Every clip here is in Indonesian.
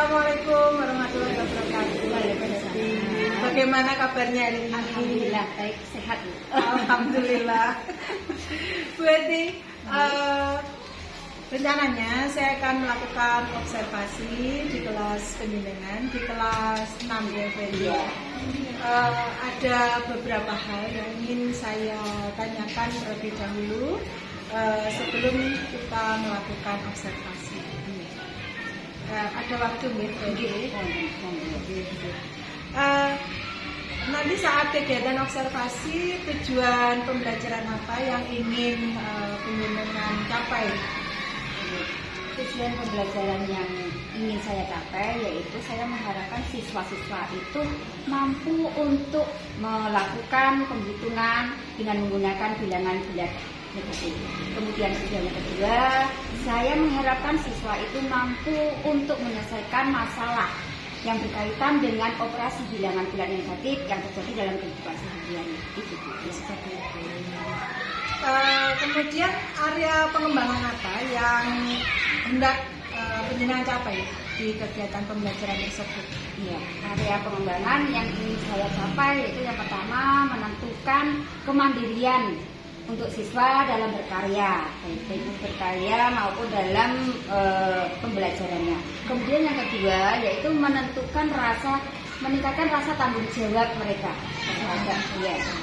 Assalamualaikum warahmatullahi wabarakatuh. Bagaimana kabarnya hari ini? Alhamdulillah baik, sehat. Alhamdulillah. Bu Eti, rencananya saya akan melakukan observasi di kelas pembimbingan di kelas 6 ya. Ada beberapa hal yang ingin saya tanyakan terlebih dahulu sebelum kita melakukan observasi. Ada waktu nih, nanti saat kegiatan observasi tujuan pembelajaran apa yang ingin pembimbingan capai? Tujuan pembelajaran yang ingin saya capai yaitu saya mengharapkan siswa-siswa itu mampu untuk melakukan penghitungan dengan menggunakan bilangan bulat negatif. Kemudian tujuan yang kedua, saya mengharapkan siswa itu mampu untuk menyelesaikan masalah yang berkaitan dengan operasi bilangan bulat negatif yang terjadi dalam kehidupan sehari-hari. Itu seperti itu. Kemudian area pengembangan apa yang hendak penjenengan capai di kegiatan pembelajaran tersebut? Ya, area pengembangan yang ingin saya capai yaitu yang pertama menentukan kemandirian untuk siswa dalam berkarya, baik berkarya maupun dalam pembelajarannya. Kemudian yang kedua yaitu meningkatkan rasa tanggung jawab mereka terhadap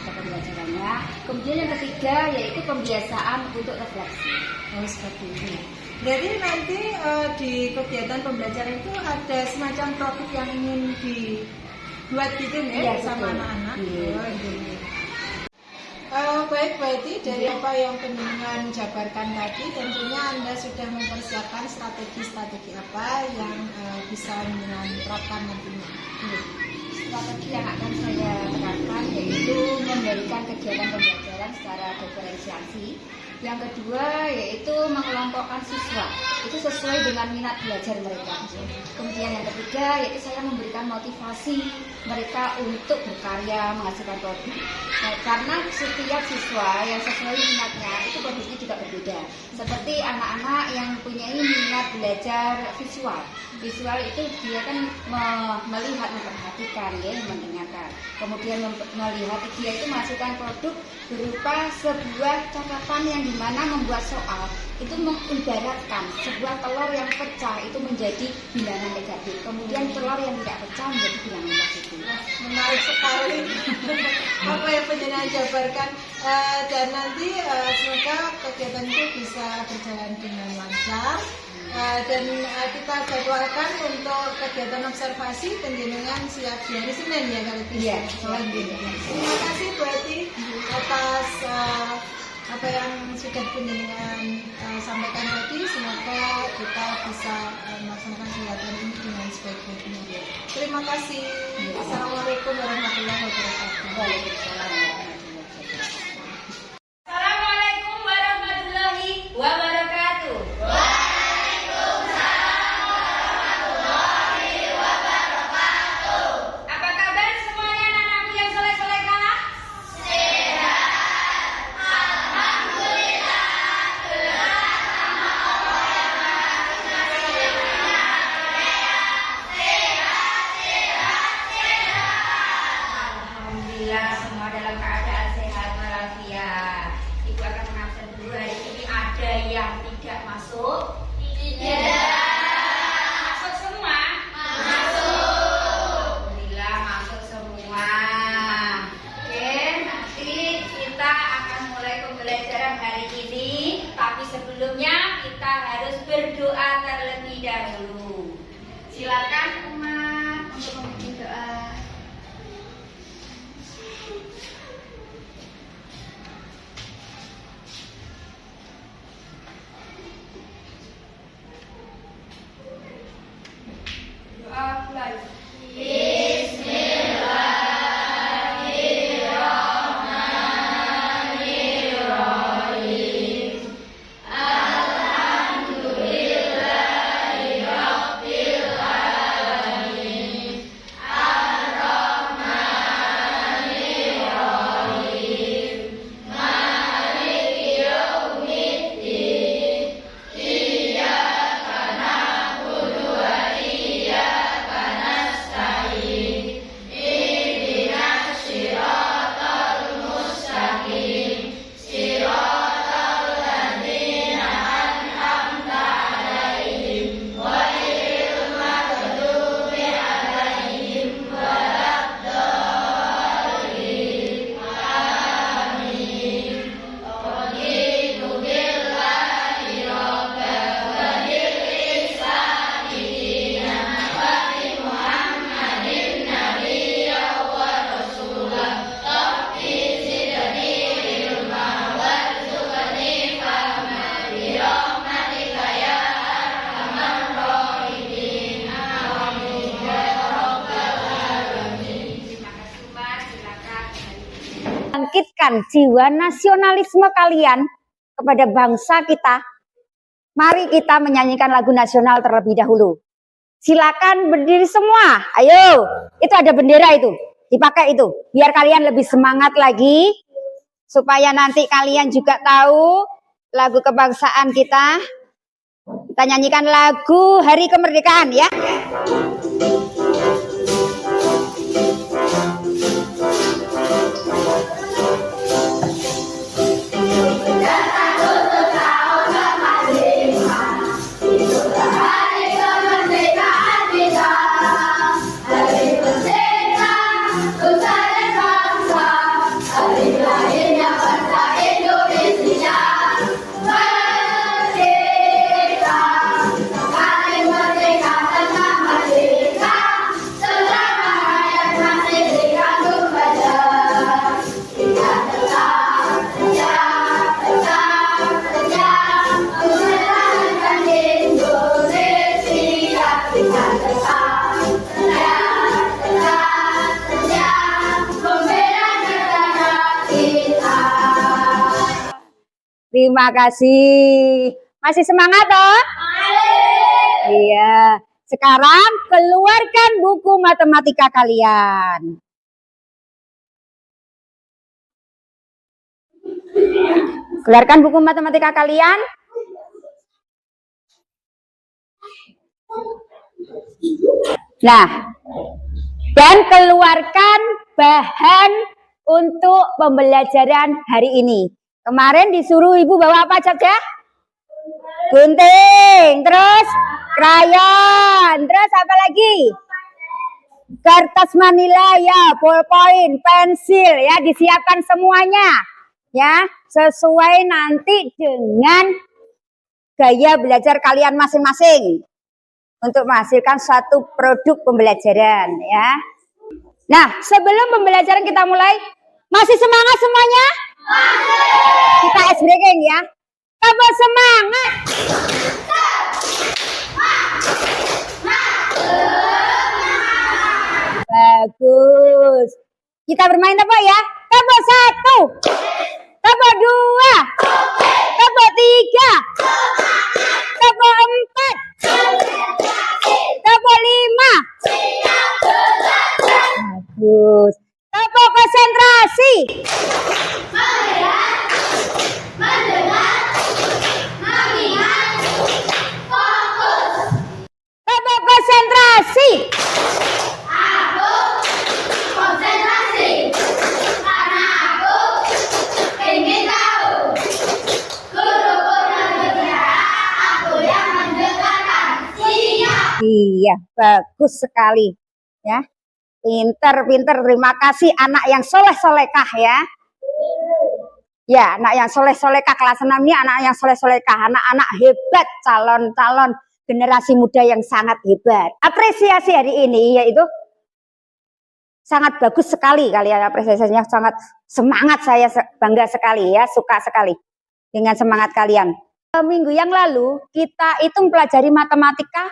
pembelajarannya. Kemudian yang ketiga yaitu pembiasaan untuk refleksi. Seperti itu. Jadi nanti di kegiatan pembelajaran itu ada semacam produk yang ingin dibuat gitu ya, sama anak-anak. Baik, berarti dari apa yang penjenengan jabarkan tadi, tentunya Anda sudah mempersiapkan strategi-strategi apa yang bisa penjenengan terapkan nantinya. Strategi yang akan saya terapkan yaitu memberikan kegiatan pembelajaran secara diferensiasi. Yang kedua yaitu mengelompokkan siswa, itu sesuai dengan minat belajar mereka. Kemudian yang ketiga yaitu saya memberikan motivasi mereka untuk berkarya menghasilkan produk. Nah, karena setiap siswa yang sesuai minatnya itu produknya juga berbeda. Seperti anak-anak yang mempunyai minat belajar visual. Visual itu dia kan melihat, memperhatikan, ya, mendengarkan. Kemudian melihat, dia itu menghasilkan produk berupa sebuah catatan yang dimana membuat soal itu mengibaratkan sebuah telur yang pecah itu menjadi bilangan negatif. Kemudian telur yang tidak pecah menjadi bilangan positif. Menarik sekali apa yang penjenengan jabarkan, dan nanti semoga kegiatan itu bisa berjalan dengan lancar. Dan kita jadwalkan untuk kegiatan observasi penjenengan siap di hari Senin ya kalau tidak. Terima kasih Bu Eti atas apa yang sudah penjenengan sampaikan tadi. Semoga kita bisa melaksanakan kegiatan ini dengan sebaik-baiknya. Terima kasih. Assalamualaikum warahmatullahi wabarakatuh. Waalaikumsalam. Assalamualaikum warahmatullahi wabarakatuh. Apa kabar semuanya anak-anakku yang soleh-solehah? Alhamdulillah semua dalam keadaan sehat walafiat. Ibu akan mengabsen dulu hari ini. Ada yang tidak masuk? Tidak. Masuk semua? Masuk. Alhamdulillah masuk semua. Oke, nanti kita akan mulai pembelajaran hari ini. Tapi sebelumnya kita harus berdoa terlebih dahulu. Silakan umat untuk membimbing doa. bangkitkan jiwa nasionalisme kalian kepada bangsa kita, mari kita menyanyikan lagu nasional terlebih dahulu. Silakan berdiri semua. Ayo, itu ada bendera itu, dipakai itu, biar kalian lebih semangat lagi, supaya nanti kalian juga tahu lagu kebangsaan kita. Kita nyanyikan lagu Hari Kemerdekaan ya. Terima kasih. Masih semangat toh? Iya. Sekarang keluarkan buku matematika kalian. Keluarkan buku matematika kalian. Nah, dan keluarkan bahan untuk pembelajaran hari ini. Kemarin disuruh ibu bawa apa saja? Gunting, terus krayon, terus apa lagi? Kertas manila ya, ballpoint, pensil ya, disiapkan semuanya ya, sesuai nanti dengan gaya belajar kalian masing-masing untuk menghasilkan suatu produk pembelajaran ya. Nah, sebelum pembelajaran kita mulai, masih semangat semuanya? Kita ice breaking ya. Tambah semangat. Bagus. Kita bermain tebak ya. Tebak 1. Tebak 2. Tebak 3. Tebak 4. Tebak 5. Bagus. Tebak konsentrasi. Tebak konsentrasi. Aku konsentrasi karena aku ingin tahu. Guruku yang berbicara, aku yang mendengarkan. Siap. Iya, bagus sekali ya. Pinter-pinter, terima kasih anak yang soleh-solekah ya. Ya, anak yang soleh-solekah kelas 6 ini anak yang soleh-solekah, anak-anak hebat, calon-calon generasi muda yang sangat hebat. Apresiasi hari ini yaitu sangat bagus sekali kalian, apresiasinya sangat semangat, saya bangga sekali ya, suka sekali dengan semangat kalian. Minggu yang lalu kita itu mempelajari matematika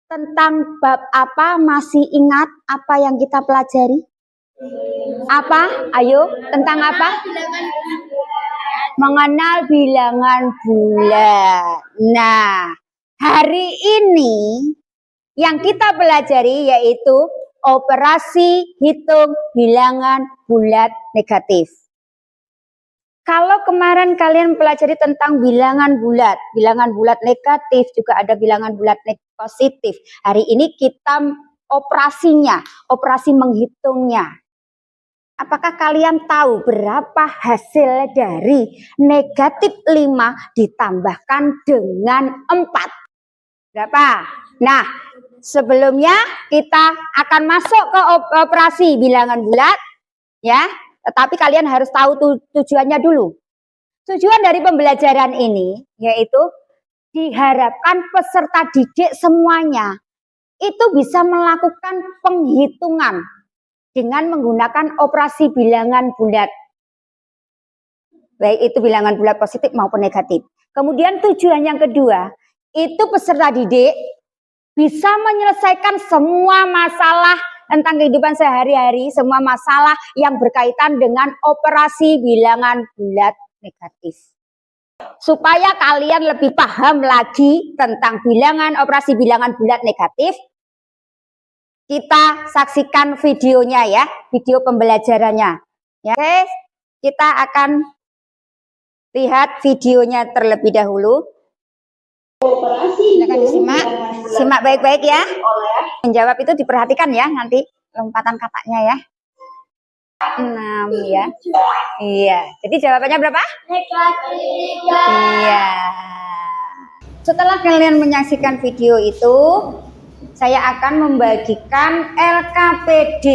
tentang bab apa, masih ingat apa yang kita pelajari? Apa? Ayo, tentang apa? Mengenal bilangan bulat. Nah, hari ini yang kita pelajari yaitu operasi hitung bilangan bulat negatif. Kalau kemarin kalian pelajari tentang bilangan bulat negatif, juga ada bilangan bulat positif. Hari ini kita operasinya, operasi menghitungnya. Apakah kalian tahu berapa hasil dari negatif 5 ditambahkan dengan 4? Berapa? Nah, sebelumnya kita akan masuk ke operasi bilangan bulat, ya. Tetapi kalian harus tahu tujuannya dulu. Tujuan dari pembelajaran ini yaitu diharapkan peserta didik semuanya itu bisa melakukan penghitungan dengan menggunakan operasi bilangan bulat. Baik itu bilangan bulat positif maupun negatif. Kemudian tujuan yang kedua, itu peserta didik bisa menyelesaikan semua masalah tentang kehidupan sehari-hari, semua masalah yang berkaitan dengan operasi bilangan bulat negatif. Supaya kalian lebih paham lagi tentang operasi bilangan bulat negatif, kita saksikan videonya ya, video pembelajarannya. Ya, oke, kita akan lihat videonya terlebih dahulu. Silakan disimak, simak baik-baik ya. Menjawab itu diperhatikan ya, nanti lompatan katanya ya. 6 ya. Iya. Jadi jawabannya berapa? Iya. Setelah kalian menyaksikan video itu, saya akan membagikan LKPD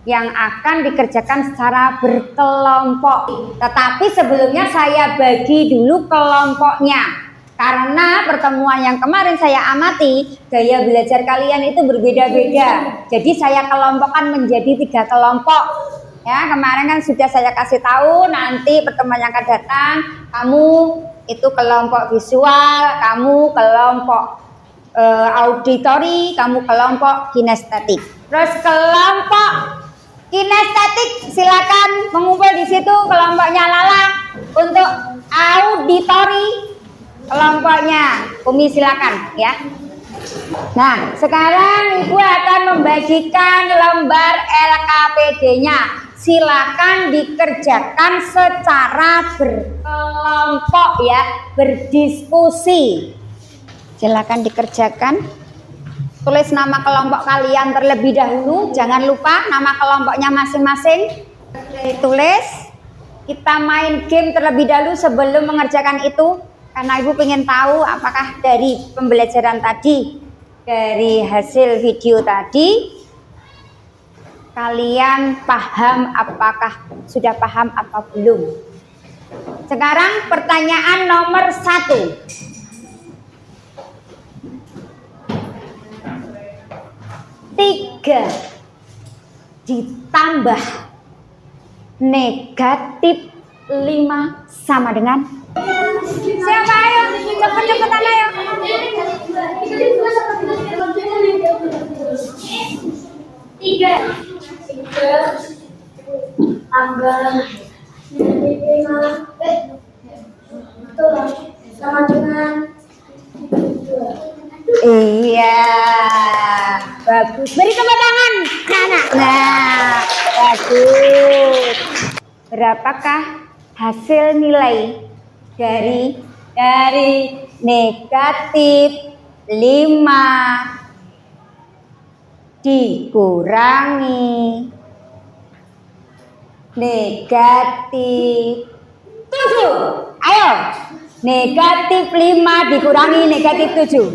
yang akan dikerjakan secara berkelompok. Tetapi sebelumnya saya bagi dulu kelompoknya. Karena pertemuan yang kemarin saya amati, gaya belajar kalian itu berbeda-beda. Jadi saya kelompokkan menjadi 3 kelompok. Ya, kemarin kan sudah saya kasih tahu, nanti pertemuan yang akan datang, kamu itu kelompok visual, kamu kelompok auditori, kamu kelompok kinestetik. Terus kelompok kinestetik silakan mengumpul di situ, kelompoknya Lala. Untuk auditori kelompoknya Umi silakan ya. Nah, sekarang Ibu akan membagikan lembar LKPD-nya. Silakan dikerjakan secara berkelompok ya, berdiskusi. Silakan dikerjakan. Tulis nama kelompok kalian terlebih dahulu, jangan lupa nama kelompoknya masing-masing. Ditulis. Kita main game terlebih dahulu sebelum mengerjakan itu. Karena Ibu ingin tahu apakah dari pembelajaran tadi, dari hasil video tadi, kalian paham apakah sudah paham apa belum. Sekarang pertanyaan nomor 1. 3 ditambah negatif 5 sama dengan siapa? Ayo, cepet-cepetan ayo. 3 tambah 5 sama dengan 2. Iya, bagus. Beri tepuk tangan, anak. Nah, bagus. Berapakah hasil nilai dari negatif 5 dikurangi negatif 7? Ayo, negatif 5 dikurangi negatif 7.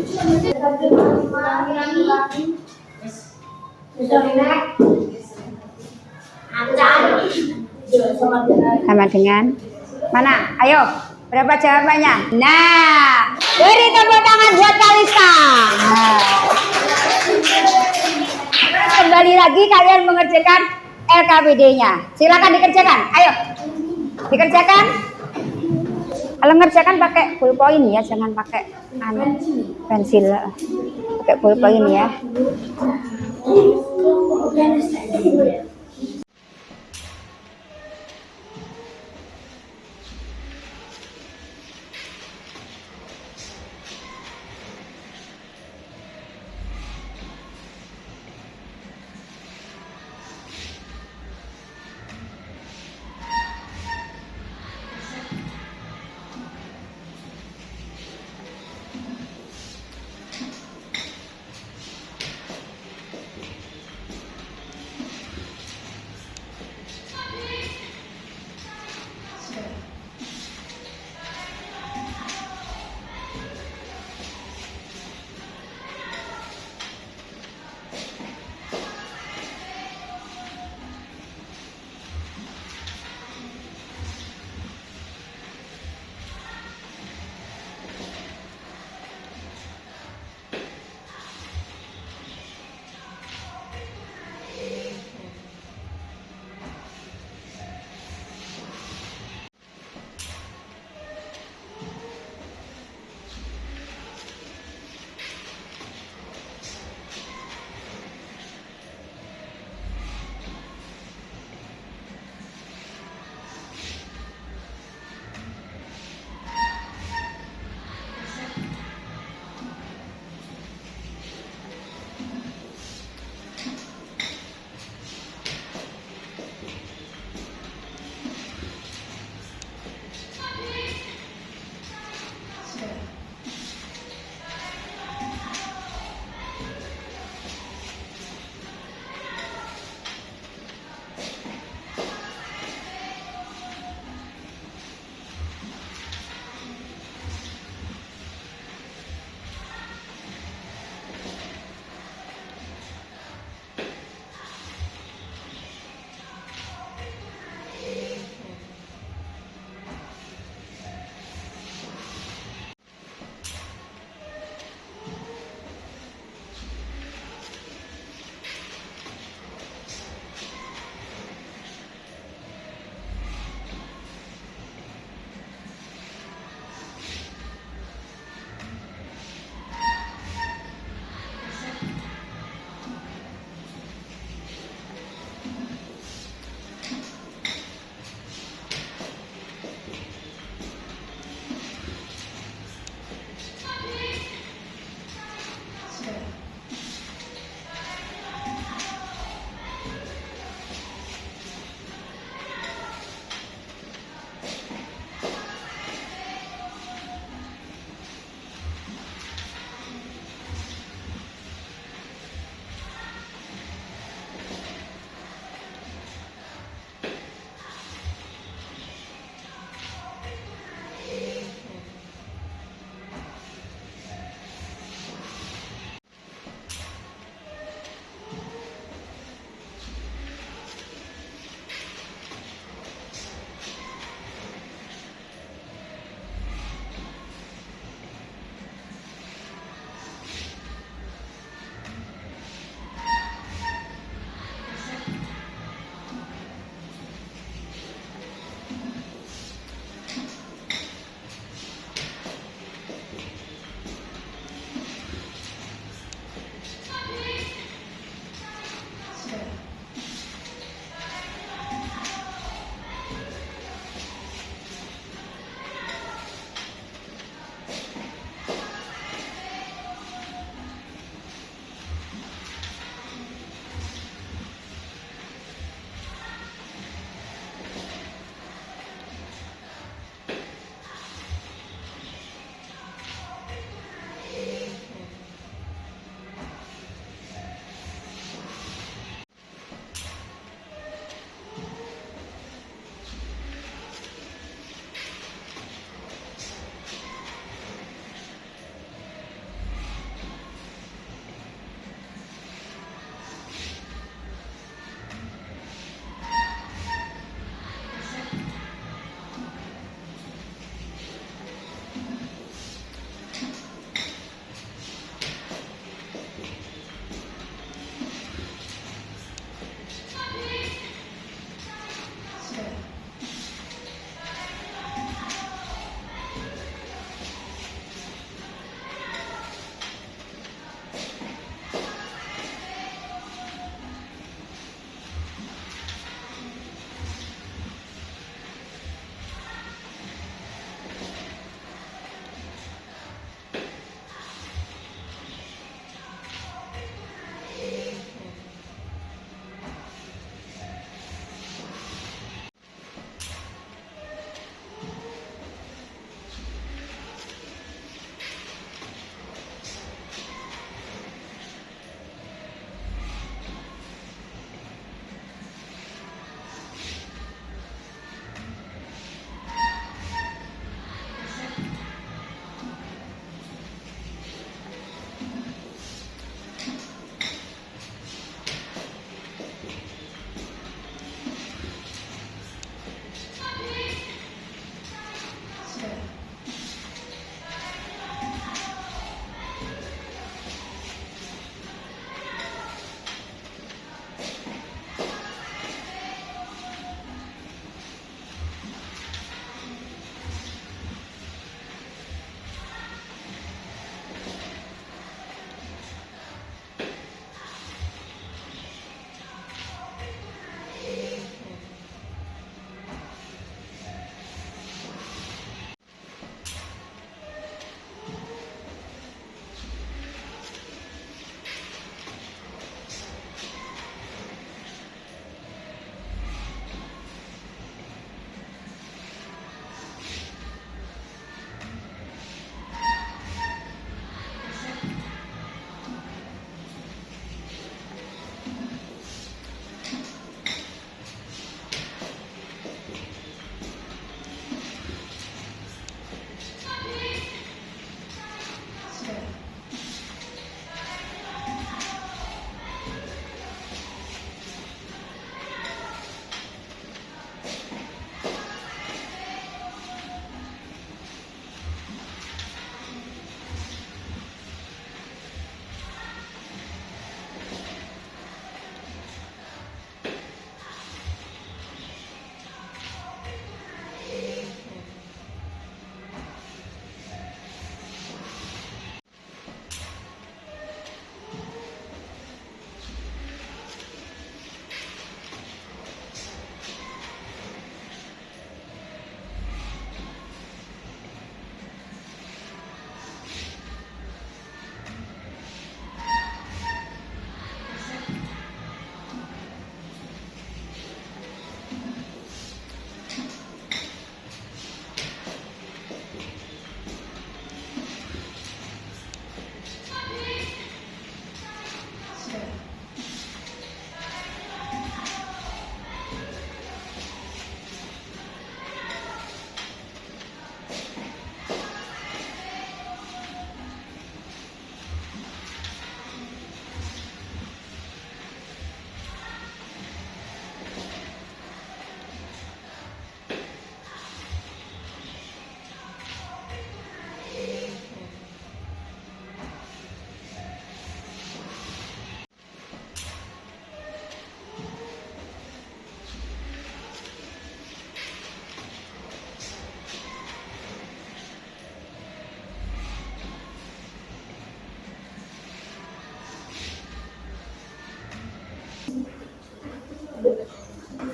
Sama dengan mana? Ayo, berapa jawabannya? Nah, beri tepuk tangan buat Kalista. Terus kembali lagi kalian mengerjakan LKPD-nya. Silakan dikerjakan. Ayo, dikerjakan. Kalau ngerjakan pakai ballpoint ya, jangan pakai pensil. Pakai ballpoint ya.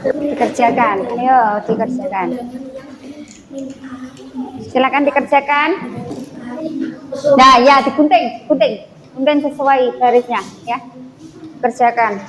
Dikerjakan. Ayo, dikerjakan. Silakan dikerjakan. Nah, ya digunting, gunting sesuai garisnya, ya. Kerjakan.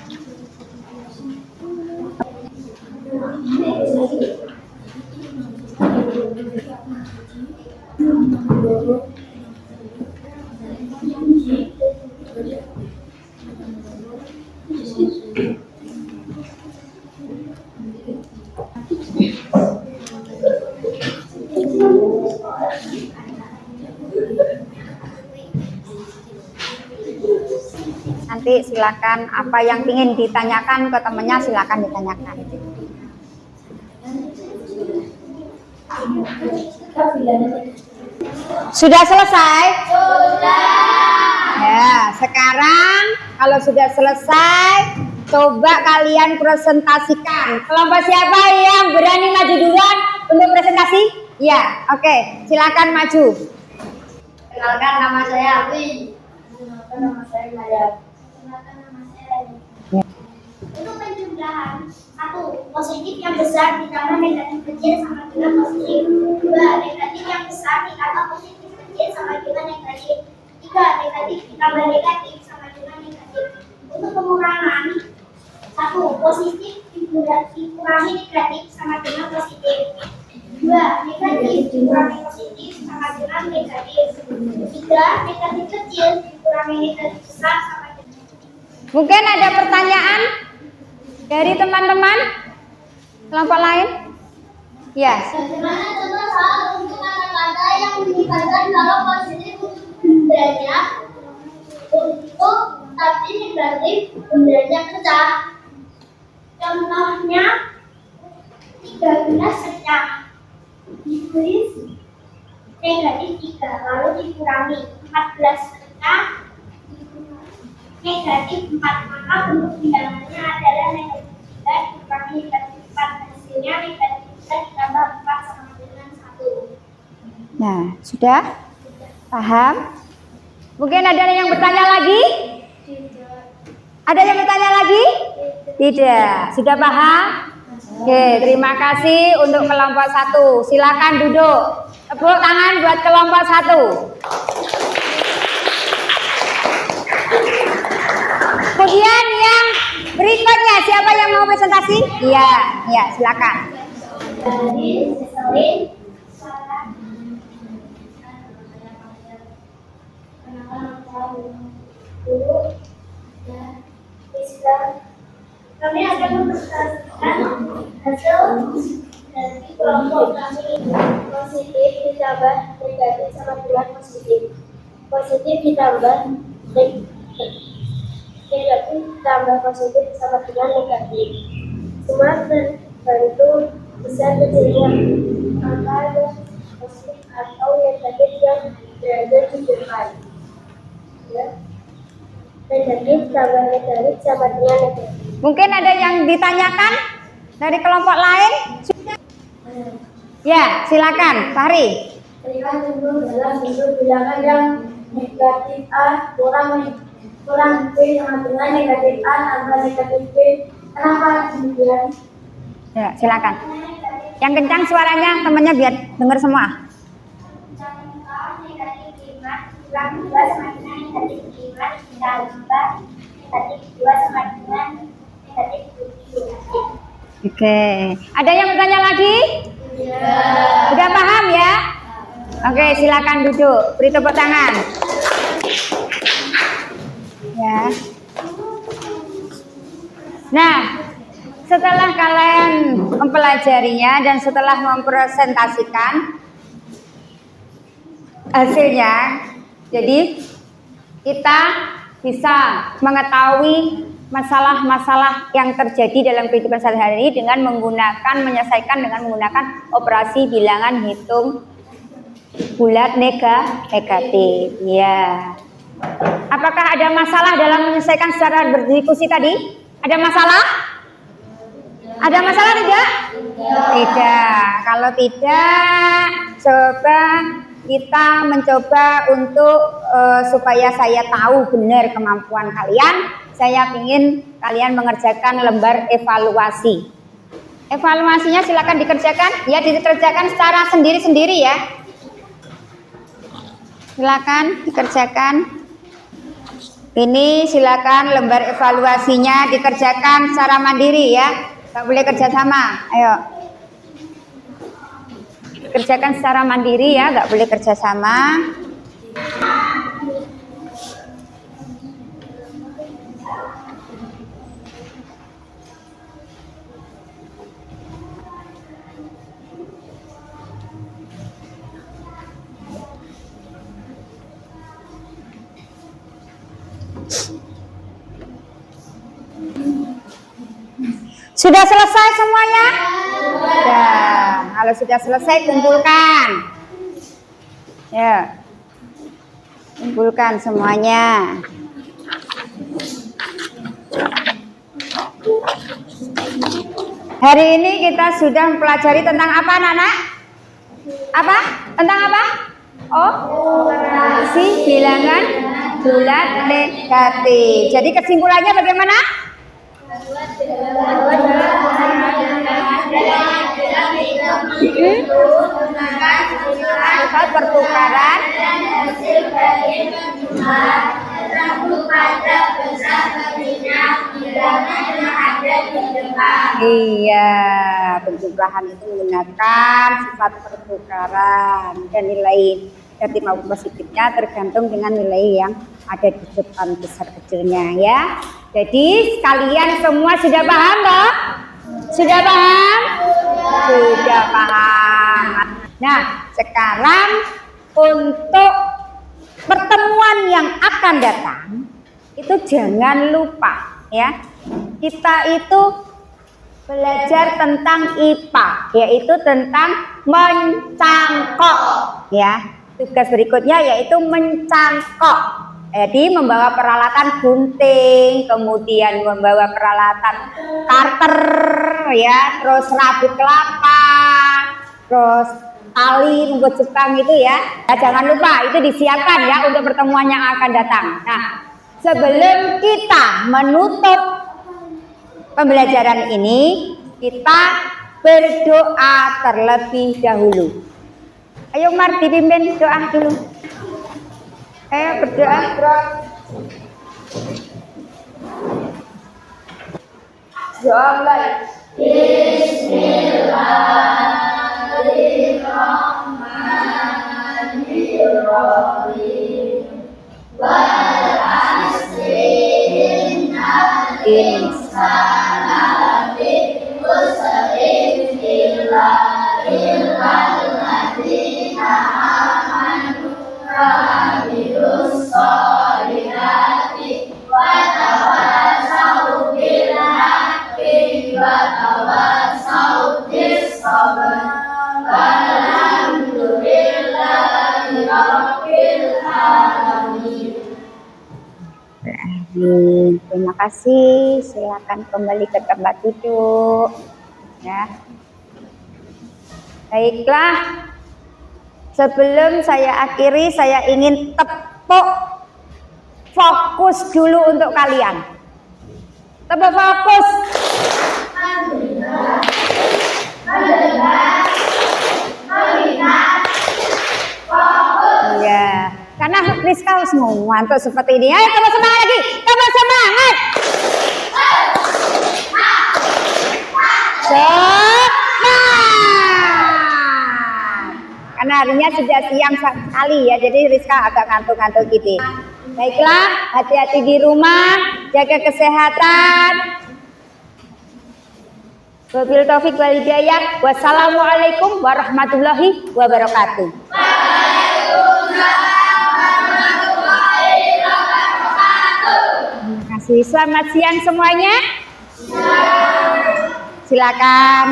Nanti silakan apa yang ingin ditanyakan ke temannya silakan ditanyakan. Sudah selesai? Sudah. Ya, sekarang kalau sudah selesai, coba kalian presentasikan. Kelompok siapa yang berani maju duluan untuk presentasi? Ya, oke. Silakan maju. Kenalkan nama saya Alwi. Kenalkan nama saya Maya. Kenalkan nama saya Rani. Untuk penjumlahan, 1. Positif yang besar ditambah negatif kecil sama dengan positif. 2. Negatif yang besar ditambah positif kecil sama dengan negatif. 3. Negatif ditambah negatif sama dengan negatif. Untuk pengurangan, 1. Positif dikurangi negatif sama dengan positif. 2. Negatif dikurangi positif sama dengan negatif. 3. Negatif kecil dikurangi negatif besar sama dengan. Mungkin ada pertanyaan dari teman-teman kelompok lain? Ya. Bagaimana contoh soal untuk kata-kata yang dikatakan kalau positif untuk bendanya untuk tapi negatif bendanya pecah. Contohnya 13 pecah ditulis negatif 3 lalu dikurangi 14 pecah negatif 4 maka bentuk bilangannya adalah negatif 3 dikurangi negatif 4 hasilnya negatif 3 ditambah 4 sama dengan 1. Nah, sudah? Paham? Mungkin ada yang bertanya lagi? Ada yang bertanya lagi? Tidak. Sudah paham? Oke, terima kasih untuk kelompok 1. Silakan duduk. Tepuk tangan buat kelompok 1. Kemudian yang berikutnya siapa yang mau presentasi? Iya, ya, silakan. Dari seselin salah dulu dan Islam kami akan mempresentasikan hasil dari kelompok kami. Positif ditambah negatif sama dengan positif. Positif ditambah negatif ditambah positif sama dengan negatif. Semua terbantu besar kecilnya. Maka ada positif atau negatif yang berada di depan. Ya. Negatif tambah negatif sama dengan negatif. Mungkin ada yang ditanyakan dari kelompok lain? Ya, silakan, Fahri. Berikan contoh dalam bentuk bilangan yang negatif A kurang B sama dengan negatif A tambah negatif B. Kenapa demikian? Ya, silakan. Yang kencang suaranya, temannya biar dengar semua. Contoh negatif 5 kurang 2 sama dengan negatif 5 ditambah negatif 2 sama dengan negatif 7. Oke, ada yang bertanya lagi? Udah paham ya? Oke, silakan duduk. Beri tepuk tangan. Ya. Nah, setelah kalian mempelajarinya dan setelah mempresentasikan hasilnya, jadi kita bisa mengetahui masalah-masalah yang terjadi dalam kehidupan sehari-hari dengan menyelesaikan dengan menggunakan operasi bilangan hitung bulat negatif. Ya. Apakah ada masalah dalam menyelesaikan secara berdiskusi tadi? Ada masalah? Ada masalah tidak? Tidak. Kalau tidak, coba kita mencoba untuk supaya saya tahu benar kemampuan kalian. saya ingin kalian mengerjakan lembar evaluasi. Evaluasinya silakan dikerjakan, ya dikerjakan secara sendiri-sendiri ya. Silakan dikerjakan. Ini silakan lembar evaluasinya dikerjakan secara mandiri ya. Nggak boleh kerjasama. Ayo. Kerjakan secara mandiri ya, nggak boleh kerjasama. Sudah selesai semuanya? Sudah. Kalau sudah selesai kumpulkan. Ya. Kumpulkan semuanya. Hari ini kita sudah mempelajari tentang apa, anak-anak? Apa? Tentang apa? Oh, si bilangan bulat negatif. Jadi kesimpulannya bagaimana? Total pertukaran iya, penjumlahan itu menggunakan sifat pertukaran dan nilai negatif maupun positifnya tergantung dengan nilai yang ada di depan besar kecilnya ya. Jadi kalian semua sudah paham toh? Sudah paham? Sudah paham. Nah, sekarang untuk pertemuan yang akan datang itu jangan lupa ya. Kita itu belajar tentang IPA, yaitu tentang mencangkok ya. Tugas berikutnya yaitu mencangkok. Jadi membawa peralatan gunting, kemudian membawa peralatan karter ya, terus rabut kelapa, terus tali rumput Jepang itu ya. Nah, jangan lupa itu disiapkan ya untuk pertemuan yang akan datang. Nah, sebelum kita menutup pembelajaran ini, kita berdoa terlebih dahulu. Ayo Mar, dipimpin doa dulu. Ayo berdoa. Doa mulai. Bismillahirrahmanirrahim. Wal asri innal insana lafi khusrin illa alladzina amanu wa amilus sholihati wa tawassaw bil haqqi wa tawassaw bis sabr. Alhamdulillahi rabbil alamin. Terima kasih. Silakan kembali ke tempat duduk. Ya. Baiklah. Sebelum saya akhiri, saya ingin tepuk fokus dulu untuk kalian. Tepuk fokus. Ya, karena Rizka harus ngantuk seperti ini. Ayo tambah semangat lagi, tambah semangat. Karena harinya sudah siang sekali ya, jadi Rizka agak ngantuk-ngantuk gitu. Baiklah, hati-hati di rumah, jaga kesehatan. Wabil taufik wal hidayah. Wassalamualaikum warahmatullahi wabarakatuh. Terima kasih. Selamat siang semuanya. Silakan.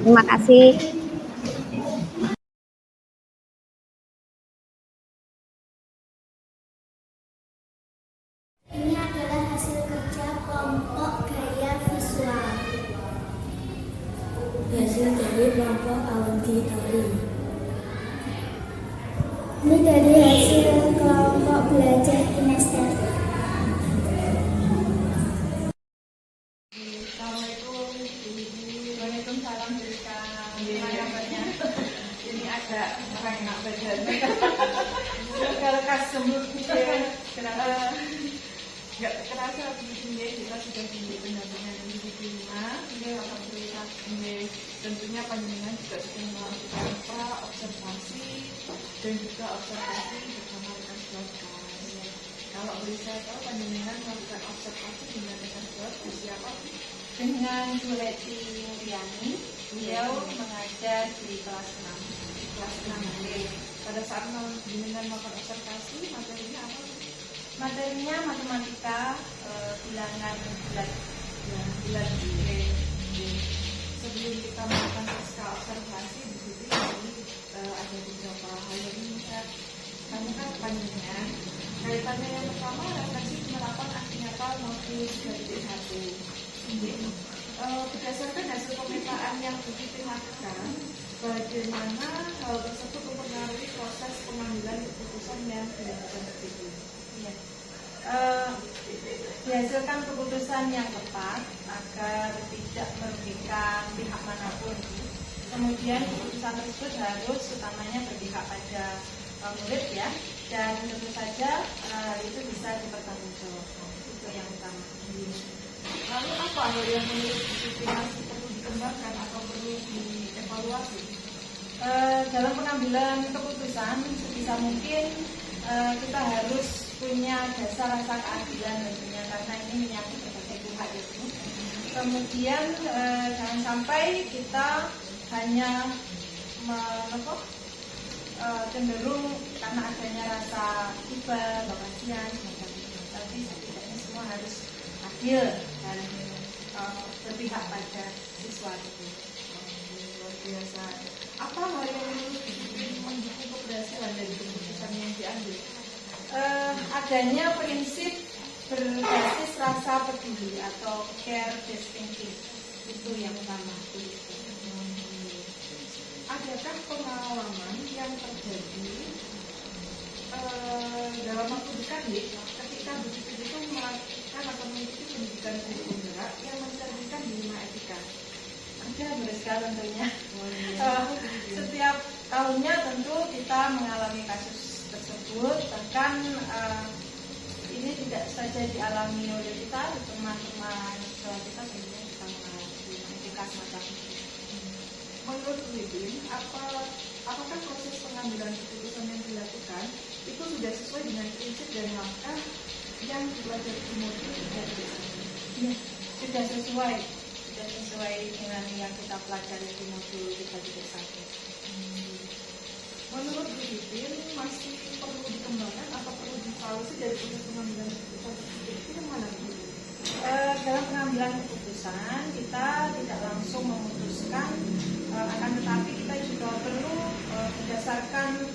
Terima kasih. Ini adalah hasil kerja kelompok gaya visual. Hasil dari kelompok auditori. Ini dari hasil kelompok belajar kinestetik. memberikan penanggapannya. Ini agak merengak badan. Semoga lekas sembuh. Kenapa? Nggak kerasa begini kita sudah di pendampingan yang diterima. Alhamdulillah. Tentunya panjenengan juga sudah melakukan observasi dan juga observasi bersama rekan keluarga. Kalau boleh saya tahu panjenengan melakukan observasi dengan rekan keluarga siapa? Dengan Bu Leti Mulyani, beliau mengajar di kelas 6. Kelas 6. Pada saat panjenengan melakukan observasi, materinya apa? Materinya matematika, bilangan bulat. Bulan sebelum kita melakukan pasca observasi di situ ini ada beberapa hal yang ingin saya tanyakan panjenengan. Kaitannya yang pertama refleksi penerapan aksi nyata maupun 3.1. Berdasarkan hasil pemetaan yang begitu lakukan, bagaimana hal tersebut mempengaruhi proses pengambilan keputusan yang dilakukan tersebut? Ya. Dihasilkan keputusan yang tepat agar tidak merugikan pihak manapun. Kemudian keputusan tersebut harus utamanya berpihak pada murid ya, dan tentu saja itu bisa dipertanggungjawabkan. Itu yang utama. Lalu apa hal yang menurut Bu Siti masih perlu dikembangkan atau perlu dievaluasi? Dalam pengambilan keputusan sebisa mungkin kita harus punya dasar rasa keadilan tentunya, karena ini menyangkut berbagai pihak itu. Kemudian jangan sampai kita hanya cenderung karena adanya rasa iba, kasihan, semacam itu. Tapi setidaknya semua harus adil dan berpihak pada siswa itu. Luar biasa. Apa hal yang menurut Bu Siti mendukung keberhasilan dari keputusan yang diambil? Adanya prinsip berbasis rasa peduli atau care distinctive, itu yang utama. Adakah pengalaman yang terjadi dalam waktu dekat ketika Bu Siti itu melakukan atau mengikuti pendidikan guru penggerak yang mencerminkan dilema etika? Ada berusaha tentunya. Setiap tahunnya tentu kita mengalami kasus tersebut, bahkan ini tidak saja dialami oleh kita, teman-teman siswa kita tentunya kita mengalami etika semacam itu. Menurut Bu Siti, apakah proses pengambilan keputusan yang dilakukan itu sudah sesuai dengan prinsip dan langkah yang dipelajari di modul 3.1? Ya, sudah sesuai dengan yang kita pelajari di modul 3.1. Menurut Bu Siti, masih perlu dikembangkan atau perlu dievaluasi dari proses pengambilan keputusan tersebut? Itu yang mana Bu? Dalam pengambilan keputusan kita tidak langsung memutuskan, akan tetapi kita juga perlu berdasarkan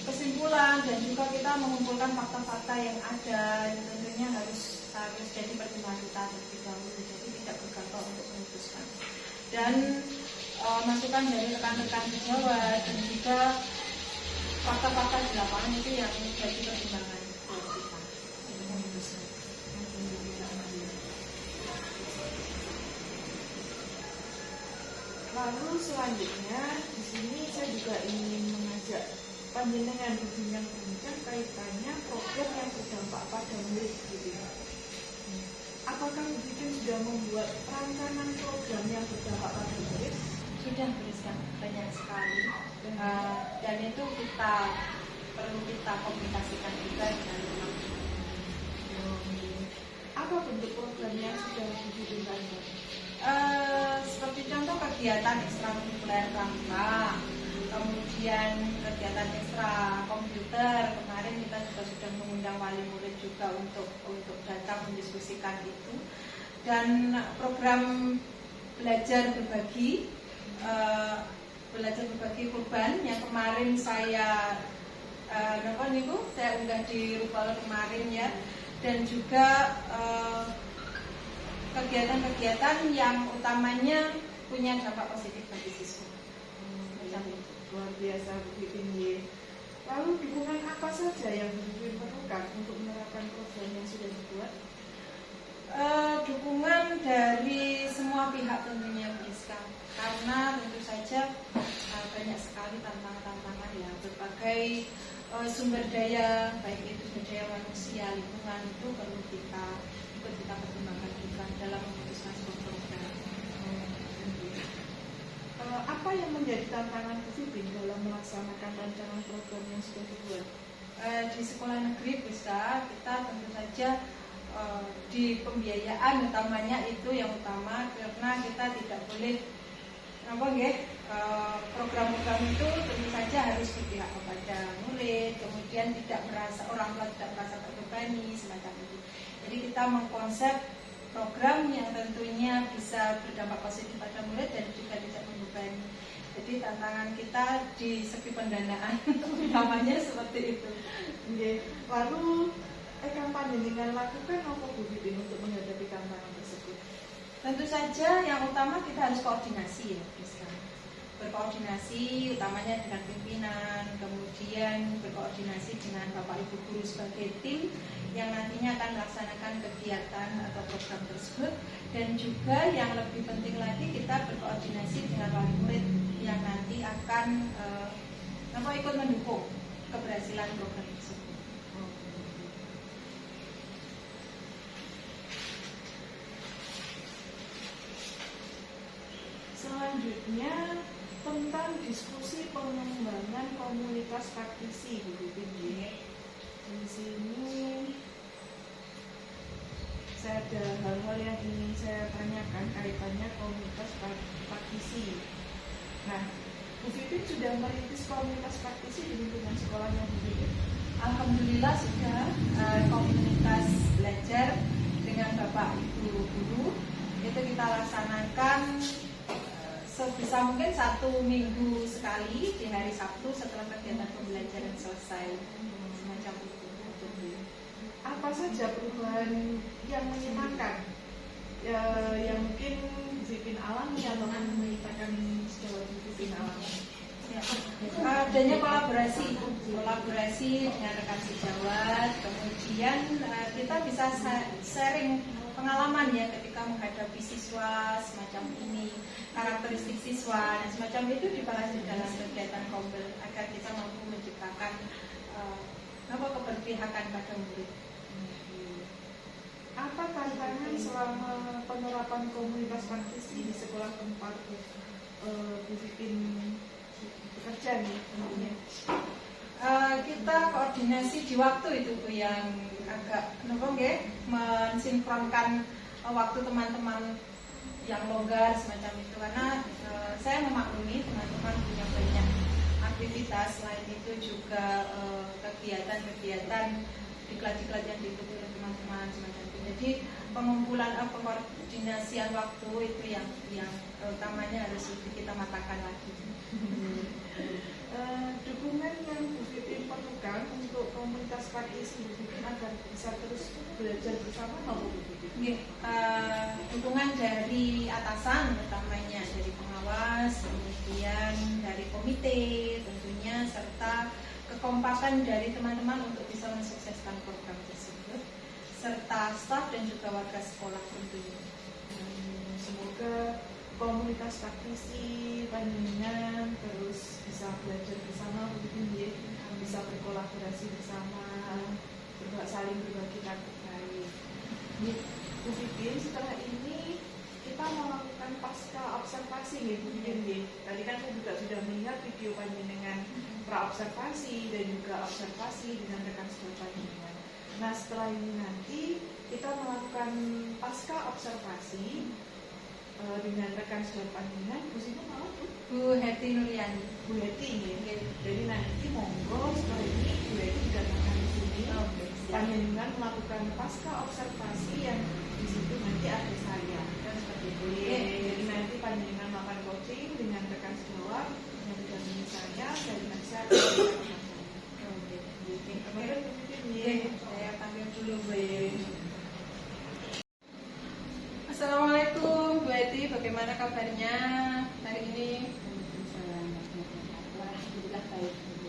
kesimpulan dan juga kita mengumpulkan fakta-fakta yang ada, yang tentunya harus jadi pertimbangan kita terlebih dahulu, jadi tidak bergantung untuk memutuskan. Dan masukan dari rekan-rekan sejawat dan juga fakta-fakta di lapangan itu yang jadi pertimbangan buat kita untuk memutuskan. Lalu selanjutnya di sini saya juga ingin mengajak panjenengan berbincang kaitannya program yang berdampak pada murid gitu. Apakah Bu Siti sudah membuat rancangan program yang berdampak pada murid? Sudah berusaha banyak sekali, dan itu perlu kita komunikasikan juga dengan teman-teman. Apa bentuk program yang sudah Bu Siti bangun? Seperti contoh kegiatan ekstrakurikuler pramuka, kemudian kegiatan ekstra komputer. Kemarin kita juga sudah mengundang wali murid juga untuk datang mendiskusikan itu, dan program belajar berbagi kurban yang kemarin saya saya unggah di Rupal kemarin ya, dan juga kegiatan-kegiatan yang utamanya punya dampak positif bagi siswa. Luar biasa Bu Siti. Lalu dukungan apa saja yang Bu Siti perlukan untuk menerapkan program yang sudah dibuat? Dukungan dari semua pihak tentunya bisa. sekali tantangan-tantangan ya, berbagai sumber daya, baik itu sumber daya manusia, lingkungan, itu perlu kita pertimbangkan juga dalam memutuskan sebuah program. Apa yang menjadi tantangan Bu Pipin dalam melaksanakan rancangan program yang sudah dibuat? Di sekolah negeri bisa, kita tentu saja di pembiayaan utamanya itu yang utama, karena kita tidak boleh program-program itu tentu saja harus berpihak kepada murid, kemudian orang tua tidak merasa terbebani semacam itu. Jadi kita mengkonsep program yang tentunya bisa berdampak positif pada murid dan juga tidak membebani. Jadi tantangan kita di segi pendanaan utamanya seperti itu. Nggih. Lalu kampanye dengan lakukan apa Bu Pipin untuk menghadapi tantangan tersebut? Tentu saja yang utama kita harus koordinasi ya, Rizka. Berkoordinasi utamanya dengan pimpinan, kemudian berkoordinasi dengan Bapak Ibu guru sebagai tim yang nantinya akan melaksanakan kegiatan atau program tersebut, dan juga yang lebih penting lagi kita berkoordinasi dengan wali murid yang nanti akan ikut mendukung keberhasilan program tersebut. Selanjutnya tentang diskusi pengembangan komunitas praktisi Bu Pipin. Di sini saya ada hal-hal yang ingin saya tanyakan kaitannya komunitas praktisi. Nah, Bu Pipin sudah merintis komunitas praktisi di lingkungan sekolahnya Bu Pipin? Alhamdulillah sudah komunitas belajar dengan Bapak Ibu guru itu kita laksanakan sebisa mungkin 1 minggu sekali di hari Sabtu setelah kegiatan pembelajaran selesai, semacam itu. Apa saja perubahan yang menyenangkan yang mungkin Bu Pipin alami atau menceritakan sejauh Bu Pipin alami? Ya. Adanya kolaborasi dengan rekan sejawat, kemudian kita bisa sharing pengalaman ya ketika menghadapi siswa semacam ini, karakteristik siswa dan semacam itu dibahas di dalam kegiatan Kombel agar kita mampu menciptakan keberpihakan pada murid. Apa tantangan selama penerapan komunitas praktisi di sekolah tempat Bu Pipin bekerja nih tentunya? Kita koordinasi di waktu itu Bu, yang agak mensinkronkan waktu teman-teman yang longgar semacam itu, karena saya memaklumi teman-teman punya banyak aktivitas, selain itu juga kegiatan-kegiatan diklat-diklat yang diikuti oleh teman-teman semacam itu. Jadi pengumpulan koordinasian waktu itu yang utamanya harus kita matangkan lagi. Dukungan yang Bu Pipin perlukan untuk komunitas praktisi Bu Pipin agar bisa terus belajar bersama Bu Pipin? Dukungan dari atasan utamanya, dari pengawas, kemudian dari komite tentunya, serta kekompakan dari teman-teman untuk bisa mensukseskan program tersebut, serta staf dan juga warga sekolah tentunya. Semoga komunitas praktisi panjenengan terus bisa belajar bersama Bu Pipin, bisa berkolaborasi bersama, saling berbagi terkait. Bu Pipin, setelah ini kita melakukan pasca observasi nih Bu Pipin. Tadi kan saya juga sudah melihat video panjenengan pra observasi dan juga observasi dengan rekan sekolah panjenengan. Nah, setelah ini nanti kita melakukan pasca observasi dengan rekan sekolah panjenengan. Bu Sina mau Bu Heti Nuryani. Bu Heti ya. Jadi nanti monggo setelah ini Bu Heti didatangkan di sini. Panjenengan melakukan pasca observasi yang di situ nanti ada saya. Dan seperti itu. Jadi nanti panjenengan melakukan coaching dengan rekan sejawat yang didampingi saya dan nanti saya akan Saya tampil dulu Bu. Assalamualaikum Bu Heti, bagaimana kabarnya hari ini?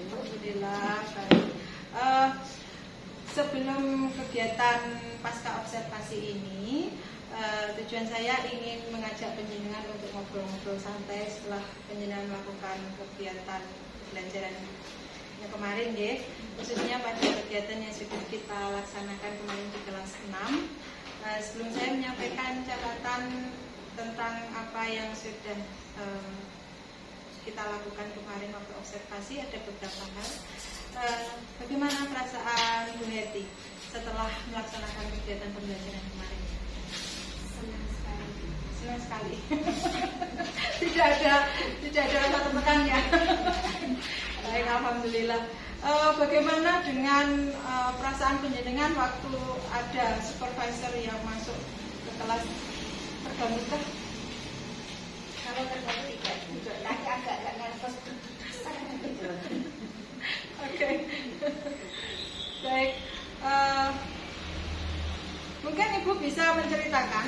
Alhamdulillah baik. Sebelum kegiatan pasca observasi ini, tujuan saya ingin mengajak mengajak penjenengan untuk ngobrol-ngobrol santai setelah penjenengan melakukan kegiatan pembelajaran yang kemarin ya, khususnya pada kegiatan yang sudah kita laksanakan kemarin di kelas 6. Sebelum saya menyampaikan catatan tentang apa yang sudah kita lakukan kemarin waktu observasi, ada beberapa hal. Bagaimana perasaan Bu Heti setelah melaksanakan kegiatan pembelajaran kemarin? Senang sekali. Senang sekali. tidak ada rasa tertekan ya. Baik, alhamdulillah. Bagaimana dengan perasaan penjenengan waktu ada supervisor yang masuk ke kelas? Terganggu kah? Kalau terganggu tidak, lagi agak nervous. Oke. Baik. Mungkin Ibu bisa menceritakan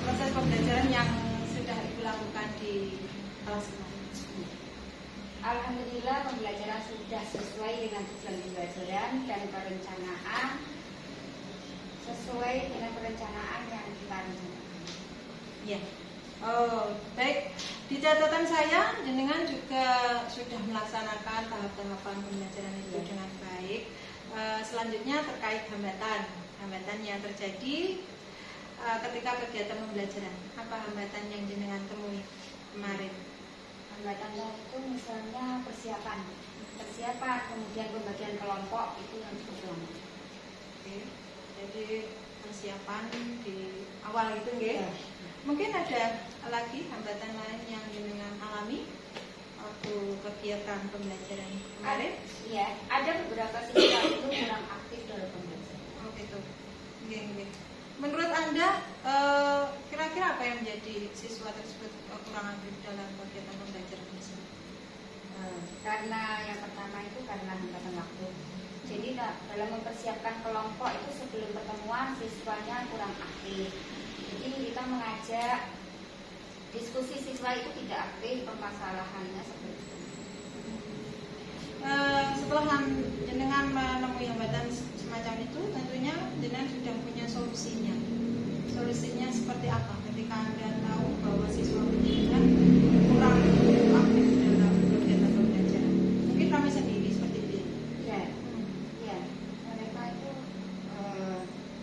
proses pembelajaran yang sudah Ibu lakukan di kelas kemarin. Alhamdulillah pembelajaran sudah sesuai dengan tujuan pembelajaran dan perencanaan sesuai dengan perencanaan yang kita rencanakan. Ya. Oh, baik. Di catatan saya, jenengan juga sudah melaksanakan tahap-tahapan pembelajaran itu dengan baik. Selanjutnya terkait hambatan yang terjadi ketika kegiatan pembelajaran. Apa hambatan yang jenengan temui kemarin? Hambatannya itu misalnya persiapan, kemudian pembagian kelompok itu yang cukup lama. Oke. Jadi persiapan di awal itu nggih. Ya. Mungkin ada lagi hambatan lain yang jenengan alami waktu kegiatan pembelajaran kemarin? Iya, ada beberapa siswa itu kurang aktif dalam pembelajaran. Oh gitu. Nggih. Menurut Anda kira-kira apa yang menjadi siswa tersebut kurang aktif dalam kegiatan pembelajaran tersebut? Karena yang pertama itu karena hambatan waktu. Jadi dalam mempersiapkan kelompok itu sebelum pertemuan siswanya kurang aktif. Jadi kita mengajak diskusi siswa itu tidak aktif, permasalahannya seperti itu. Setelah jenengan menemui hambatan semacam itu, tentunya jenengan sudah punya solusinya. Solusinya seperti apa ketika Anda tahu bahwa siswa jenengan kurang aktif dalam kegiatan pembelajaran? Mungkin kami sendiri seperti itu. Ya, mereka itu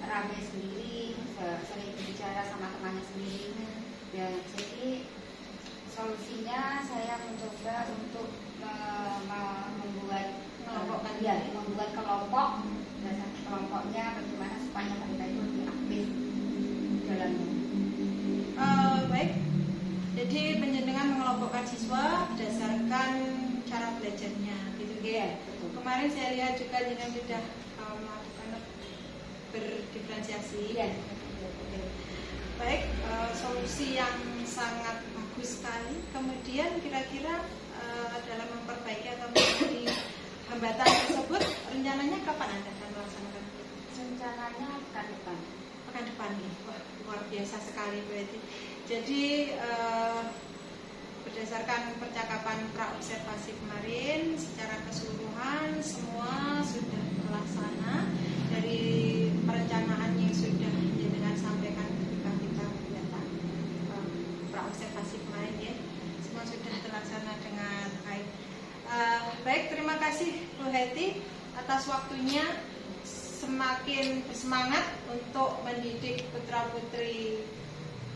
ramai sendiri, sering berbicara sama temannya sendiri. Ya, jadi solusinya saya mencoba untuk membuat kelompok dan kelompoknya bagaimana supaya mereka itu lebih aktif dalamnya. Baik. Jadi penjenengan mengelompokkan siswa berdasarkan cara belajarnya, gitu ya. Kemarin saya lihat juga jenengan sudah melakukan berdifferensiasi. Ya. Baik, solusi yang sangat bagus sekali. Kemudian kira-kira dalam memperbaiki atau menjadi hambatan tersebut, rencananya kapan Anda akan melaksanakan? Rencananya Pekan depan nih. Wah, luar biasa sekali berarti. Jadi berdasarkan percakapan praobservasi kemarin, secara keseluruhan semua sudah terlaksana dari perencanaan yang sudah jenengan sampaikan ketika kita kegiatan praobservasi kemarin ya. Semua sudah terlaksana dengan baik. Baik, terima kasih Bu Heti atas waktunya. Semakin bersemangat untuk mendidik putra-putri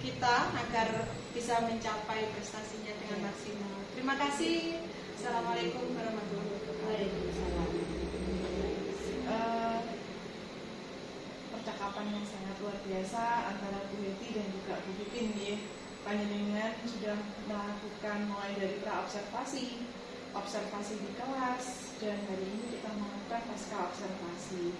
kita agar bisa mencapai prestasinya dengan maksimal. Terima kasih. Assalamualaikum warahmatullahi wabarakatuh. Percakapan yang sangat luar biasa antara Bu Heti dan juga Bu Titin ya. Panjenengan sudah melakukan mulai dari praobservasi, observasi di kelas, dan hari ini kita melakukan pasca observasi.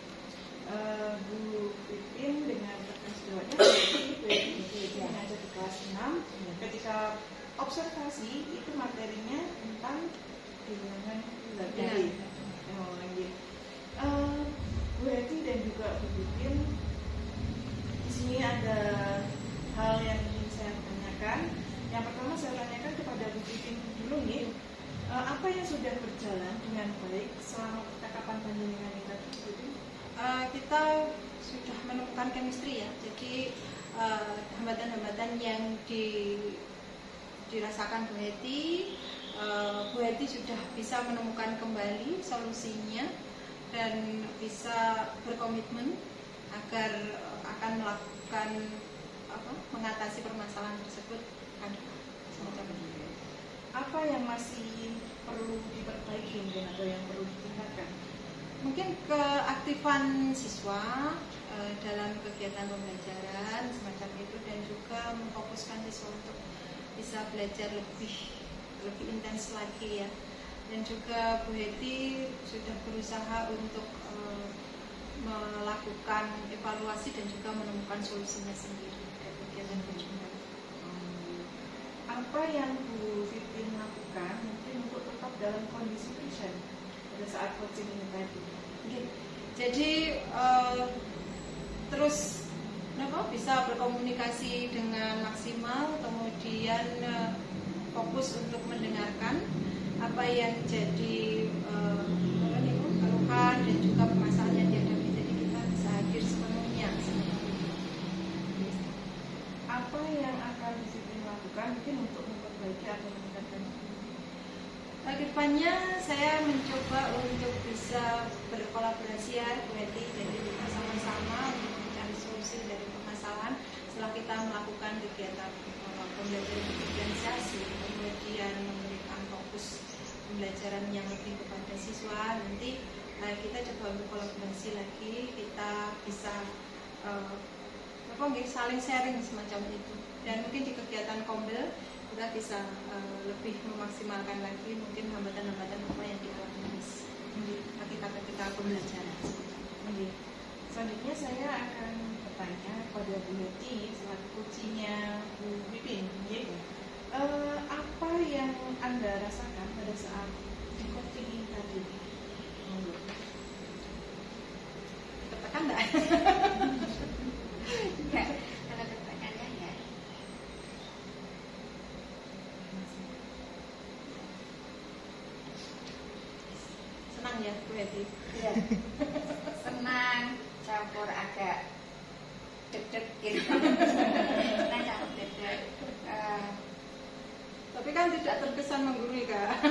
Bu Titin dengan rekan sejawatnya Bu Heti mengajar di kelas 6. Ketika observasi itu materinya tentang bilangan dari Bu Heti dan juga Bu Titin. Di sini ada hal yang ingin saya tanyakan. Yang pertama saya tanyakan kepada Bu Titin dulu nih, apa yang sudah berjalan dengan baik selama percakapan panjenengan ini tadi? Kita sudah menemukan chemistry ya. Jadi hambatan-hambatan yang dirasakan Bu Heti. Bu Heti sudah bisa menemukan kembali solusinya dan bisa berkomitmen agar akan melakukan mengatasi permasalahan tersebut. Semacam itu. Apa yang masih perlu diperbaiki mungkin atau yang perlu ditingkatkan? Mungkin keaktifan siswa dalam kegiatan pembelajaran semacam itu, dan juga memfokuskan siswa untuk bisa belajar lebih intens lagi ya. Dan juga Bu Heti sudah berusaha untuk melakukan evaluasi dan juga menemukan solusinya sendiri dari kegiatan kunjungan. Apa yang Bu Pipin lakukan mungkin untuk tetap dalam kondisi present pada saat coaching ini tadi? Jadi terus bisa berkomunikasi dengan maksimal, kemudian fokus untuk mendengarkan apa yang jadi keluhan dan juga permasalahan yang dihadapi. Jadi kita bisa hadir sepenuhnya. Apa yang akan disiplin lakukan mungkin untuk memperbaiki atau meningkatkan? Kedepannya saya mencoba untuk bisa berkolaborasi ya Bu Heti, jadi kita sama-sama untuk mencari solusi dari permasalahan setelah kita melakukan kegiatan pembelajaran diferensiasi, kemudian memberikan fokus pembelajaran yang lebih kepada siswa. Nanti kita coba berkolaborasi lagi, kita bisa saling sharing semacam itu, dan mungkin di kegiatan kombel kita bisa lebih memaksimalkan lagi mungkin hambatan-hambatan apa yang dialami kita ketika pembelajaran. Selanjutnya saya akan bertanya kepada Bu Heti selaku coachingnya Bu Pipin. Apa yang Anda rasakan pada saat di coaching ini tadi? Tekan enggak? Enggak, kalau pertanyaannya enggak. Senang ya Bu Heti? Iya. Senang, campur agak deg-deg gitu. Senang campur deg-deg. Tapi kan tidak terkesan menggurui Kak.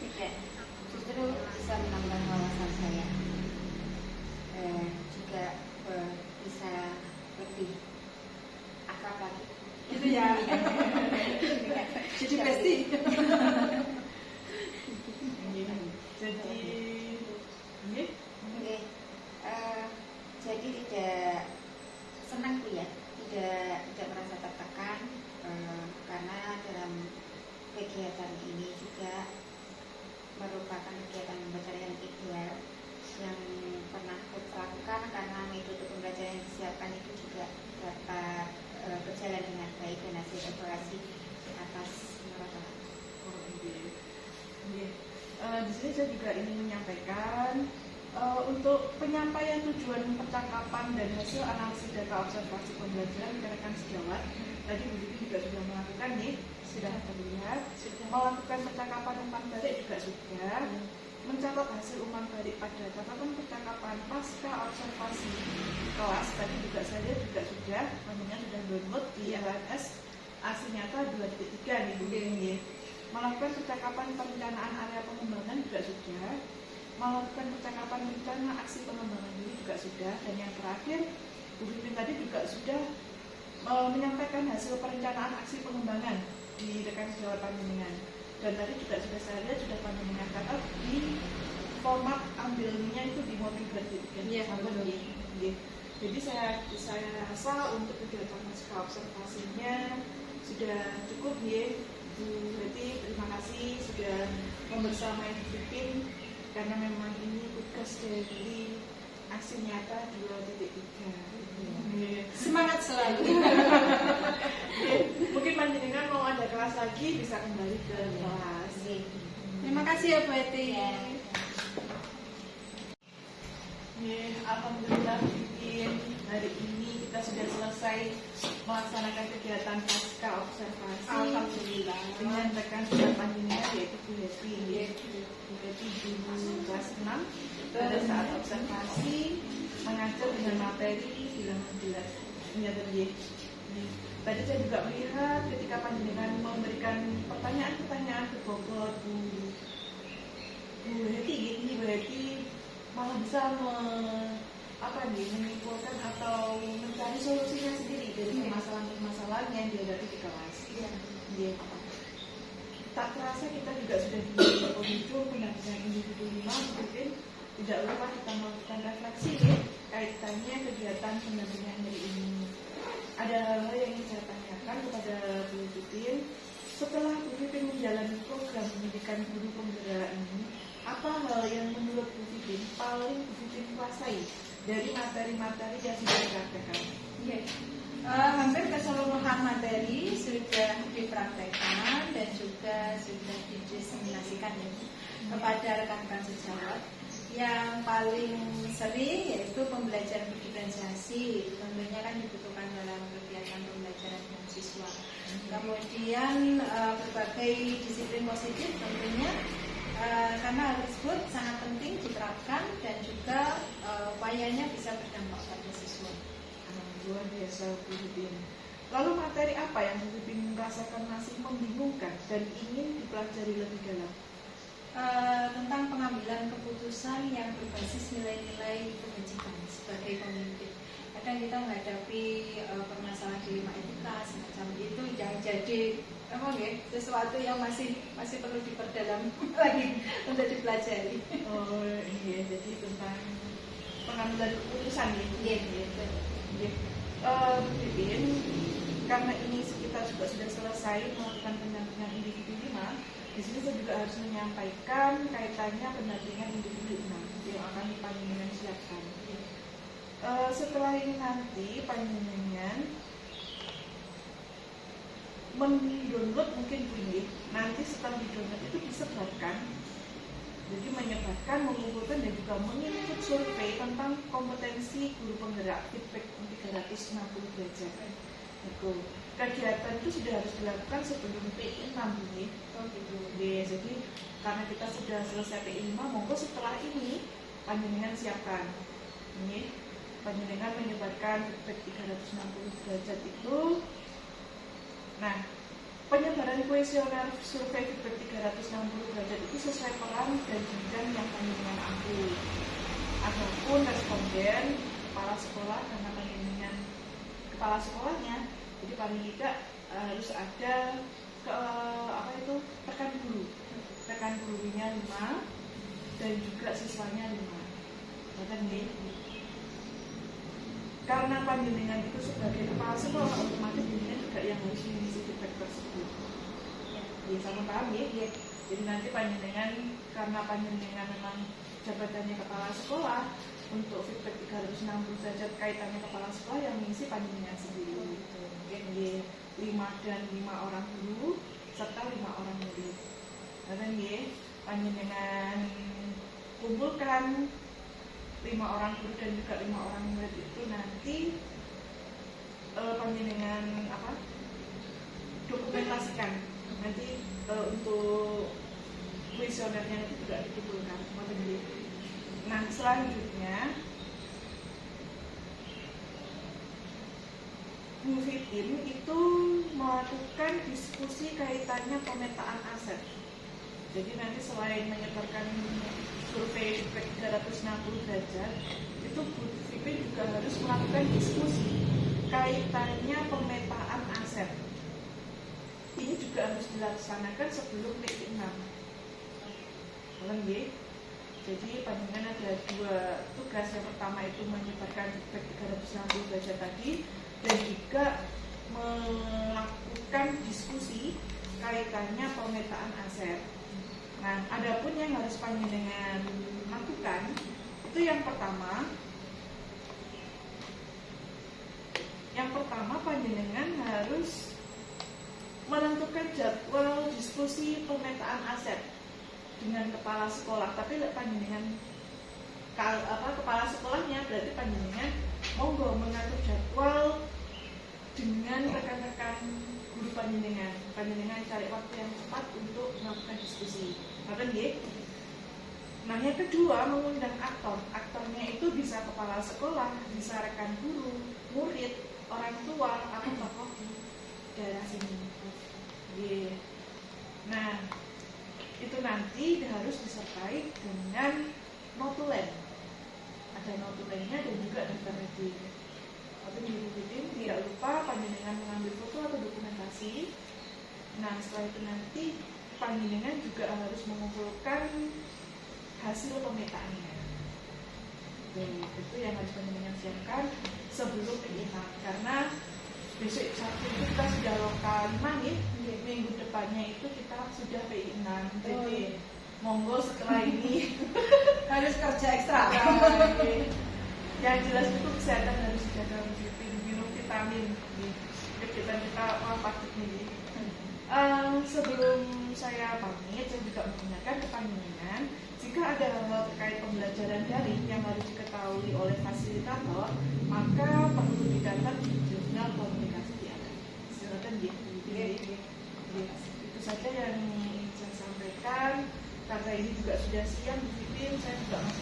Tidak, justru bisa menambah wawasan saya. Juga bisa lebih akrab lagi. Gitu ya. Jadi bestie. Jadi tidak senang Bu ya, tidak merasa tertekan karena dalam kegiatan ini juga merupakan kegiatan pembelajaran yang ideal yang pernah lakukan, karena metode pembelajaran yang disiapkan itu juga dapat berjalan dengan baik dan hasil evaluasi atas merata. Di sini saya juga ingin menyampaikan untuk penyampaian tujuan percakapan dan hasil analisis data observasi pembelajaran rekan sejawat. Tadi Bu Vivi juga sudah melakukan nih, sudah terlihat, sudah melakukan percakapan umpan balik juga sudah, mencatat hasil umpan balik pada catatan percakapan pasca observasi kelas. Tadi juga saya juga sudah, namanya sudah download di LMS aksi nyata 2.3 nih Bu Vivi. Melakukan percakapan perencanaan area pengembangan juga sudah, melakukan percakapan rencana aksi pengembangan diri juga sudah, dan yang terakhir Bu Vivi tadi juga sudah menyampaikan hasil perencanaan aksi pengembangan di rekan sejawat panjenengan, dan tadi juga sudah saya lihat sudah panjenengan catat di format ambilnya itu di modul 2.3. Iya, betul. Jadi saya rasa untuk kegiatan pasca observasinya sudah cukup ya Bu Heti. Terima kasih sudah membersamai Bu Pipin, karena memang ini tugas dari aksi nyata 2.3. Semangat selalu. Mungkin panjenengan mau ada kelas lagi bisa kembali ke kelas. Terima kasih ya Bu Heti. Alhamdulillah Pipin, hari ini kita sudah selesai melaksanakan kegiatan pasca observasi. Alhamdulillah. Dengan rekan sejawat panjenengan yaitu Bu Heti. Bu Heti di kelas 6 pada saat observasi mengajar dengan materi bilangan bulat. Tadi saya juga melihat ketika panjenengan memberikan pertanyaan-pertanyaan ke Bogor, Bu Heti malah bisa menyimpulkan atau mencari solusinya sendiri dari permasalahan-permasalahan yang dihadapi di kelas. Tak terasa kita juga sudah di penghujung pendampingan individu 5, mungkin tidak lupa kita melakukan refleksi kaitannya kegiatan pendampingan hari ini. Ada hal-hal yang ingin saya tanyakan kepada Bu Pipin. Setelah Bu Pipin menjalani program pendidikan guru penggerak ini, apa hal yang menurut Bu Pipin paling Bu Pipin kuasai dari materi-materi yang sudah dipraktekkan? Hampir keseluruhan materi sudah dipraktekkan dan juga sudah didiseminasikan kepada rekan-rekan sejawat. Yang paling sering yaitu pembelajaran berdiferensiasi, tentunya kan dibutuhkan dalam kegiatan pembelajaran dengan siswa. Kemudian berbagai disiplin positif tentunya karena hal tersebut sangat penting diterapkan dan juga upayanya bisa berdampak pada siswa. Luar biasa Bu Pipin. Lalu materi apa yang Bu Pipin merasakan masih membingungkan dan ingin dipelajari lebih dalam? Tentang pengambilan keputusan yang berbasis nilai-nilai kebajikan sebagai pemimpin. Kadang kita menghadapi permasalahan dilema etika semacam itu yang jadi sesuatu yang masih perlu diperdalam lagi untuk dipelajari. Oh iya, jadi tentang pengambilan keputusan Pipin, karena ini kita juga sudah selesai melakukan pendampingan individu 5. Di sini saya juga harus menyampaikan kaitannya pendampingan individu 6 yang akan panjenengan siapkan. Setelah ini nanti panjenengan mendownload mungkin bunyi. Nanti setelah di-download itu disebarkan. Jadi menyebarkan, mengumpulkan dan juga menginput survei tentang kompetensi guru penggerak feedback 360 derajat. Kegiatan itu sudah harus dilakukan sebelum PI 6 ini. Jadi karena kita sudah selesai PI 5, monggo setelah ini panjenengan siapkan. Ini panjenengan menyebarkan feedback 360 derajat itu. Nah, penyebaran kuesioner survei feedback 360 derajat itu sesuai peran dan jenjang yang panjenengan ambil. Adapun responden kepala sekolah karena panjenengan kepala sekolahnya, jadi paling tidak harus ada rekan gurunya 5 dan juga siswanya 5. Karena panjenengan itu sebagai kepala sekolah, otomatis panjenengan juga yang harus mengisi feedback tersebut. Sama paham ya? Jadi nanti panjenengan, karena panjenengan memang jabatannya kepala sekolah, untuk feedback 360 derajat kaitannya kepala sekolah yang mengisi panjenengan sendiri. Mungkin 5 dan 5 orang guru serta 5 orang murid. Panjenengan kumpulkan 5 orang guru dan juga 5 orang murid itu nanti panjenengan dokumentasikan. Nanti untuk kuesionernya nanti juga dikumpulkan. Nah, selanjutnya Bu Pipin itu melakukan diskusi kaitannya pemetaan aset. Jadi nanti selain menyebarkan survei feedback 360 derajat, itu Bu Pipin juga harus melakukan diskusi kaitannya pemetaan aset. Ini juga harus dilaksanakan sebelum PI 6. Jadi panjenengan ada 2 tugas. Yang pertama itu menyebarkan feedback 360 derajat tadi, dan juga melakukan diskusi kaitannya pemetaan aset. Nah, adapun yang harus panjenengan lakukan itu yang pertama panjenengan harus menentukan jadwal diskusi pemetaan aset dengan kepala sekolah. Tapi panjenengan kepala sekolahnya berarti panjenengan monggo mengatur jadwal dengan rekan-rekan guru panjenengan. Panjenengan cari waktu yang tepat untuk melakukan diskusi. Nah, yang kedua, mengundang aktor. Aktornya itu bisa kepala sekolah, bisa rekan guru, murid, orang tua, atau tokoh di daerah sini. Oke. Nah, itu nanti harus disertai dengan notulen. Ada notulennya dan juga daftar hadir. Atau diikutin, tidak lupa panjenengan mengambil foto atau dokumentasi. Nah, setelah itu nanti panjenengan juga harus mengumpulkan hasil pemetaannya. Itu yang harus panjenengan siapkan sebelum PI6, karena besok Sabtu itu kita sudah lokal 5 nih. Minggu depannya itu kita sudah PI6. Jadi monggo setelah ini Harus kerja ekstra. yang jelas itu kesehatan harus dijaga, minum vitamin. Kegiatan kita patut nih. Sebelum saya pamit, saya juga mengingatkan ke panjenengan, jika ada hal-hal terkait pembelajaran daring yang harus diketahui oleh fasilitator, maka perlu dicatat di jurnal komunikasi di atas. Silakan ya. Itu saja yang ingin saya sampaikan. Karena ini juga sudah siang, saya juga masih